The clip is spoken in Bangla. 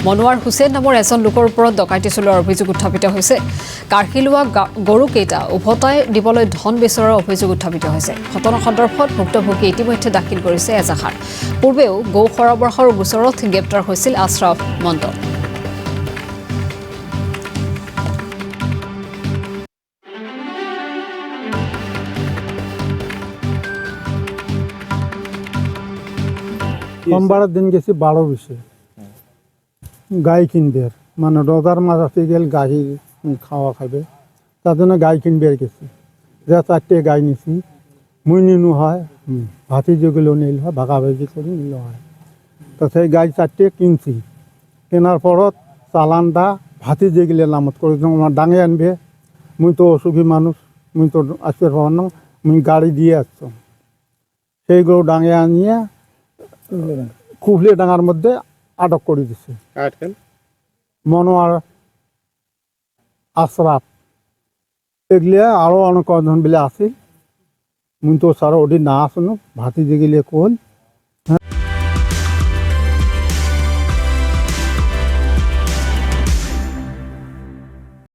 মনোৱাৰ হুছেইন নামৰ এজন লোকৰ ওপৰত ডকাইতি চলোৱাৰ অভিযোগ উত্থাপিত হৈছে। কাঢ়ি লোৱা গৰুকেইটা উভতাই দিবলৈ ধন বিচৰাৰ অভিযোগ উত্থাপিত হৈছে। ঘটনা সন্দৰ্ভত ভুক্তভোগী ইতিমধ্যে দাখিল কৰিছে এজাহাৰ। পূৰ্বেও গৌ সৰবৰাহৰ গোচৰত গ্ৰেপ্তাৰ হৈছিল আশ্ৰাফ মণ্ডল। সোমবারের দিন গেছি 12-20 গাই কিনবে, মানে রোজার মাছ আছে গেল গাই খাওয়া খাবে, তার জন্য গাই কিনবে গেছি। যা 4টে গাই নিছি, মুই নিনু হয়, ভাতি যেগুলো নিল হয় ভাগাভাগি করে নিল হয়। তো সেই গাই 4টে কিনছি, কেনার পরত চালানটা ভাতি যেগুলো নামত করে আমার ডাঙে আনবে। মুই তো অসুখী মানুষ, মুই তো আসতে পারব না, মুই গাড়ি দিয়ে আসছ। সেইগুলো ডাঙে আনিয়ে কুফলি ডাঙার মধ্যে আটক করে দিছে। মনোয়ার, আশরাফ, এগুলিয়ে আরও অনেক কজন বিলে আসিল। মুই তো সারা ওটি না আসুন, ভাতি যেগুলিয়ে কল